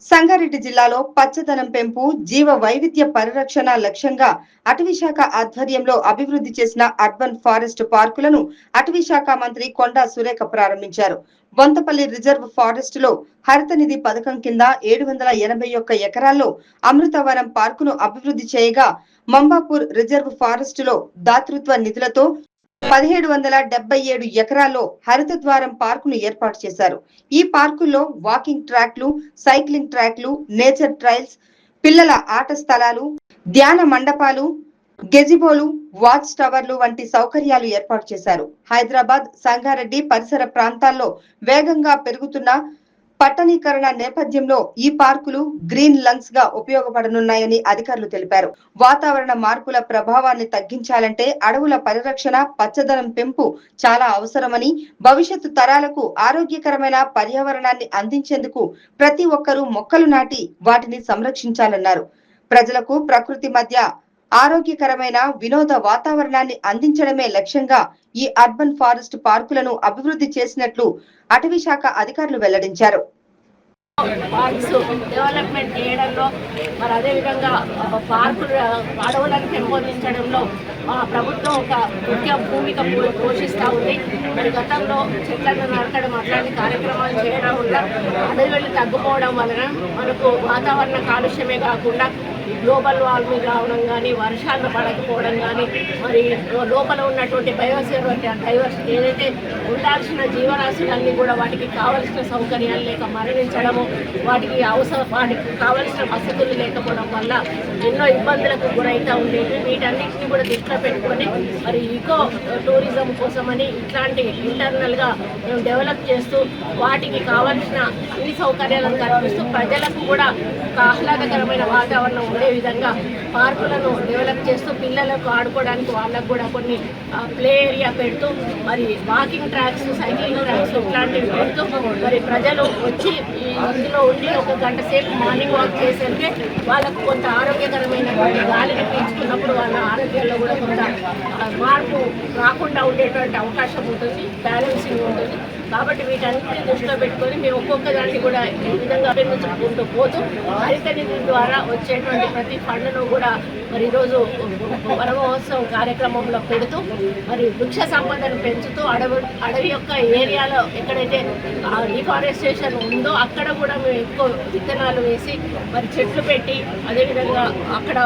సంగారెడ్డి జిల్లాలో పచ్చదనం పెంపు, జీవ వైవిధ్య పరిరక్షణ లక్ష్యంగా అటవీశాఖ ఆధ్వర్యంలో అభివృద్ధి చేసిన అర్బన్ ఫారెస్ట్ పార్కులను అటవీశాఖ మంత్రి కొండా సురేఖ ప్రారంభించారు. బొంతపల్లి రిజర్వ్ ఫారెస్ట్ లో హరిత నిధి పథకం కింద 781 ఎకరాల్లో అమృతవనం పార్కును అభివృద్ధి చేయగా, మంబాపూర్ రిజర్వ్ ఫారెస్ట్ లో దాతృత్వ నిధులతో 1777 ఎకరాల్లో హరిత ద్వారం పార్కును ఏర్పాటు చేశారు. ఈ పార్కుల్లో వాకింగ్ ట్రాక్లు, సైక్లింగ్ ట్రాక్లు, నేచర్ ట్రైల్స్, పిల్లల ఆట స్థలాలు, ధ్యాన మండపాలు, గెజిబోలు, వాచ్ టవర్లు వంటి సౌకర్యాలు ఏర్పాటు చేశారు. హైదరాబాద్, సంగారెడ్డి పరిసర ప్రాంతాల్లో వేగంగా పెరుగుతున్న పట్టణీకరణ నేపథ్యంలో ఈ పార్కులు గ్రీన్ లంగ్స్ గా ఉపయోగపడనున్నాయని అధికారులు తెలిపారు. వాతావరణ మార్పుల ప్రభావాన్ని తగ్గించాలంటే అడవుల పరిరక్షణ, పచ్చదనం పెంపు చాలా అవసరమని, భవిష్యత్తు తరాలకు ఆరోగ్యకరమైన పర్యావరణాన్ని అందించేందుకు ప్రతి ఒక్కరూ మొక్కలు నాటి వాటిని సంరక్షించాలన్నారు. ప్రజలకు ప్రకృతి మధ్య ఆరోగ్యకరమైన వినోద వాతావరణాన్ని అందించడమే లక్ష్యంగా ఈ అర్బన్ ఫారెస్ట్ పార్కులను అభివృద్ధి చేసినట్లు అటవీశాఖ అధికారులు వెల్లడించారు. పార్క్స్ డెవలప్మెంట్ చేయడంలో మరి అదేవిధంగా పార్కులు అడవులను పెంపొందించడంలో ప్రభుత్వం ఒక ముఖ్య భూమిక పోషిస్తూ ఉంది. మరి గతంలో చెట్లను నరకడం అట్లాంటి కార్యక్రమాలు చేయడం వల్ల అడవులు తగ్గిపోవడం వలన మనకు వాతావరణ కాలుష్యమే కాకుండా గ్లోబల్ వార్మింగ్ రావడం కానీ, వర్షాలు పడకపోవడం కానీ, మరి లోపల ఉన్నటువంటి డైవర్సిటీ ఏదైతే ఉండాల్సిన జీవరాశులన్నీ కూడా వాటికి కావలసిన సౌకర్యాలు లేక మరణించడము, వాటికి కావలసిన వసతులు లేకపోవడం వల్ల ఎన్నో ఇబ్బందులకు గురవుతూ ఉండేవి. వీటన్నిటిని కూడా దృష్టిలో పెట్టుకొని మరి ఈకో టూరిజం కోసమని ఇట్లాంటి ఇంటర్నల్గా మేము డెవలప్ చేస్తూ వాటికి కావలసిన అన్ని సౌకర్యాలను కల్పిస్తూ ప్రజలకు కూడా ఒక ఆహ్లాదకరమైన వాతావరణం ఉండే విధంగా పార్కులను డెవలప్ చేస్తూ పిల్లలకు ఆడుకోవడానికి వాళ్ళకు కూడా కొన్ని ప్లే ఏరియా పెడుతూ మరి వాకింగ్ ట్రాక్స్, సైక్లింగ్ ట్రాక్స్ ఇట్లాంటివి పెడుతూ మరి ప్రజలు వచ్చి ఇందులో ఉండి ఒక గంట సేపు మార్నింగ్ వాక్ చేసేందుకే వాళ్ళకు కొంత ఆరోగ్యకరమైన గాలిని పీల్చుకున్నప్పుడు వాళ్ళ ఆరోగ్యంలో కూడా కొంత మార్పు రాకుండా ఉండేటువంటి అవకాశం ఉంటుంది, బ్యాలెన్సింగ్ ఉంటుంది. కాబట్టి వీటన్నిటిని దృష్టిలో పెట్టుకొని మేము ఒక్కొక్క దాన్ని కూడా ఈ విధంగా అభివృద్ధి పోతూ హరిత నిధి ద్వారా వచ్చేటువంటి ప్రతి ఫండ్ను కూడా మరి ఈరోజు వన మహోత్సవం కార్యక్రమంలో పెడుతూ మరి వృక్ష సంపదను పెంచుతూ అడవి యొక్క ఏరియాలో ఎక్కడైతే డిఫారెస్టేషన్ ఉందో అక్కడ కూడా మేము ఎక్కువ విత్తనాలు వేసి మరి చెట్లు పెట్టి అదేవిధంగా అక్కడ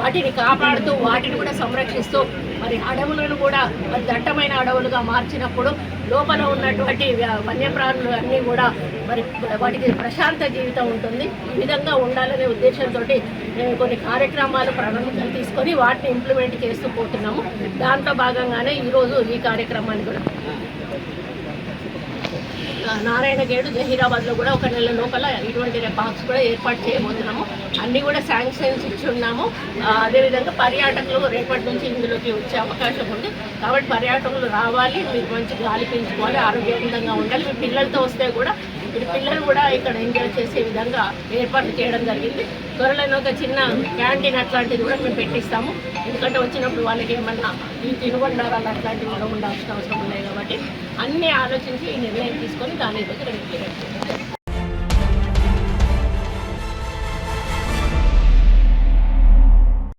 వాటిని కాపాడుతూ వాటిని కూడా సంరక్షిస్తూ మరి అడవులను కూడా మరి దట్టమైన అడవులుగా మార్చినప్పుడు లోపల ఉన్నటువంటి వన్యప్రాణులు అన్నీ కూడా మరి వాటికి ప్రశాంత జీవితం ఉంటుంది. ఈ విధంగా ఉండాలనే ఉద్దేశంతో మేము కొన్ని కార్యక్రమాలు ప్రణాళికలు తీసుకొని వాటిని ఇంప్లిమెంట్ చేస్తూ పోతున్నాము. దాంట్లో భాగంగానే ఈరోజు ఈ కార్యక్రమాన్ని కూడా నారాయణగేడు, జహీరాబాద్లో కూడా ఒక నెల లోపల ఇటువంటి పార్క్స్ కూడా ఏర్పాటు చేయబోతున్నాము. అన్నీ కూడా శాంక్షన్స్ ఇచ్చి ఉన్నాము. అదేవిధంగా పర్యాటకులు రేపటి నుంచి ఇందులోకి వచ్చే అవకాశం ఉంది. కాబట్టి పర్యాటకులు రావాలి, మీరు మంచి గాలి పీల్చుకోవాలి, ఆరోగ్యవంతంగా ఉండాలి. మీ పిల్లలతో వస్తే కూడా పిల్లలు కూడా ఇక్కడ ఎంజాయ్ చేసే విధంగా ఏర్పాటు చేయడం జరిగింది. త్వరలో ఒక చిన్న క్యాంటీన్ అట్లాంటిది కూడా మేము పెట్టిస్తాము. ఎందుకంటే వచ్చినప్పుడు వాళ్ళకి ఏమన్నా ఈ తినుబండారాలు అట్లాంటివి కూడా ఉండాల్సిన అవసరం ఉన్నాయి. కాబట్టి అన్నీ ఆలోచించి ఈ నిర్ణయం తీసుకొని దాని దగ్గర